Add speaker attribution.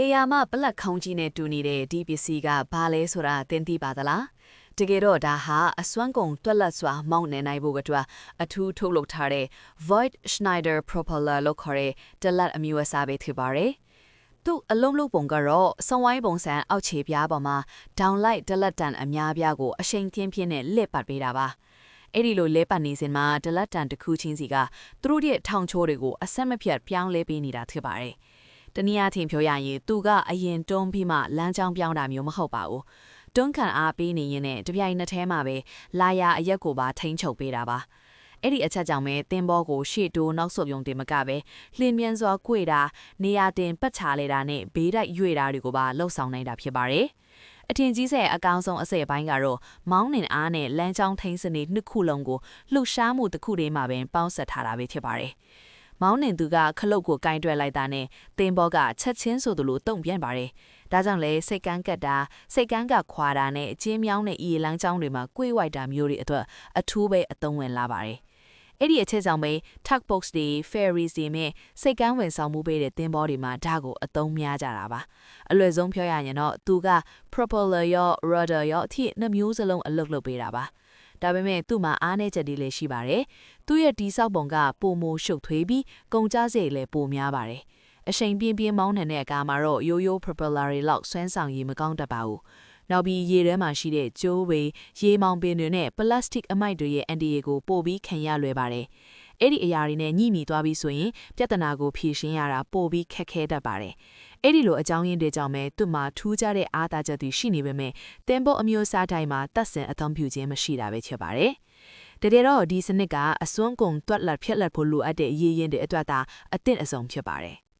Speaker 1: AR မှာပလက်ခေါင်းကြီးနဲ့တူနေတဲ့ဒီပစ္စည်းကဘာလဲဆိုတာသင်သိပါသလားတကယ်တော့ဒါဟာအစွမ်းကုန်တွက်လက်စွာမောင်းနှင်နိုင်ဖို့အတွက်အထူးထုတ်လုပ်ထားတဲ့ Voigt Schneider Propeller လို့ခေါ်တဲ့တလက်အမျိုးအစားပဲဖြစ်ပါတယ်သူ့အလုံးလုံးပုံကတော့စုံဝိုင်းပုံစံအောက်ခြေပြားပေါ်မှာ downlight တလက်တန်အများပြားကိုအရှိန်ပြင်းပြင်းနဲ့လက်ပတ်ပေးတာပါအဲ့ဒီလိုလဲပတ်နေစဉ်မှာတလက်တန်တစ်ခုချင်းစီကသူတို့ရဲ့ထောင်ချိုးတွေကိုအဆက်မပြတ်ပြောင်းလဲပေးနေတာဖြစ်ပါတယ်တနည်းအားဖြင့်ပြောရရင်သူကအရင်တွန်းပြီးမှလမ်းကြောင်းပြောင်းတာမျိုးမဟုတ်ပါဘူးတွန်းခံအားပေးနေရင်နဲ့တပြိုင်နက်တည်းမှာပဲလာယာအရက်ကိုပါထိန်းချုပ်ပေးတာပါအဲ့ဒီအချက်ကြောင့်ပဲတင်းဘောကိုရှေ့တိုးနောက်ဆုတ်ယုံတင်မကပဲလှင်မြန်စွာကွေတာနေရာတင်ပတ်ချလဲတာနဲ့ဘေးတိုက်ရွေတာတွေကိုပါလှုပ်ဆောင်နိုင်တာဖြစ်ပါတယ်အထင်ကြီးဆက်အကောင်းဆုံးအစိပ်ပိုင်းကတော့မောင်းနှင်အားနဲ့လမ်းကြောင်းထိန်းစနစ်နှစ်ခုလုံးကိုလှုပ်ရှားမှုတစ်ခုတည်းမှာပဲပေါင်းစပ်ထားတာပဲဖြစ်ပါတယ်မောင်းနှင်သူကခလုတ်ကိုကင်တွယ်လိုက်တာနဲ့တင်းဘောကချက်ချင်းဆိုသလိုတုံ့ပြန်ပါတယ်။ဒါကြောင့်လဲစိတ်ကန်းကတ်တာစိတ်ကန်းကခွာတာနဲ့အချင်းမြောင်းတဲ့ဤလမ်းကြောင်းတွေမှာကွေးဝိုက်တာမျိုးတွေအတွက်အထူးပဲအသုံးဝင်လာပါတယ်။အဲ့ဒီအချက်ကြောင့်ပဲ tugboats တွေ ferries တွေနဲ့စိတ်ကန်းဝင်ဆောင်မှုပေးတဲ့တင်းဘောတွေမှာဒါကိုအသုံးများကြတာပါ။အလွယ်ဆုံးပြောရရင်တော့သူက propeller ရော rudder ရောအထိနှစ်မျိုးစလုံးအလုပ်လုပ်ပေးတာပါ။ဒါပေမဲ့သူ့မှာအားနည်းချက်တွေလည်းရှိပါတယ်။သူ့ရဲ့ဒီဆောက်ပုံကပုံမိုရှုပ်ထွေးပြီးကုန်ကျစရိတ်လည်းပိုများပါတယ်။အရှိန်ပြင်းပြင်းမောင်းနေတဲ့အခါမှာတော့ရိုးရိုး propeller တွေလောက်ဆွမ်းဆောင်ရည်မကောင်းတတ်ပါဘူး။နောက်ပြီးရေထဲမှာရှိတဲ့ကျိုးဝေရေမောင်ပင်တွေနဲ့ပလတ်စတစ်အမိုက်တွေရဲ့အန်တီရေကိုပို့ပြီးခံရလွယ်ပါတယ်။အဲ့ဒီအရာတွေနဲ့ညှိမိသွားပြီးဆိုရင်ပြဿနာကိုဖြေရှင်းရတာပို့ပြီးခက်ခဲတတ်ပါတယ်။အဲ့ဒီလိုအကြောင်းရင်းတွေကြောင့်ပဲသူ့မှာထူးခြားတဲ့အားသာချက်တွေရှိနေပေမဲ့တင်ဘောအမျိုးအစားတိုင်းမှာတတ်ဆင်အသုံးပြုခြင်းမရှိတာပဲဖြစ်ပါတယ်။တကယ်တော့ဒီစနစ်ကအစွမ်းကုန်တွက်လက်ဖြက်လက်ဖို့လိုအပ်တဲ့ရည်ရင်တွေအတွက်သာအသင့်အဆုံးဖြစ်ပါတယ်။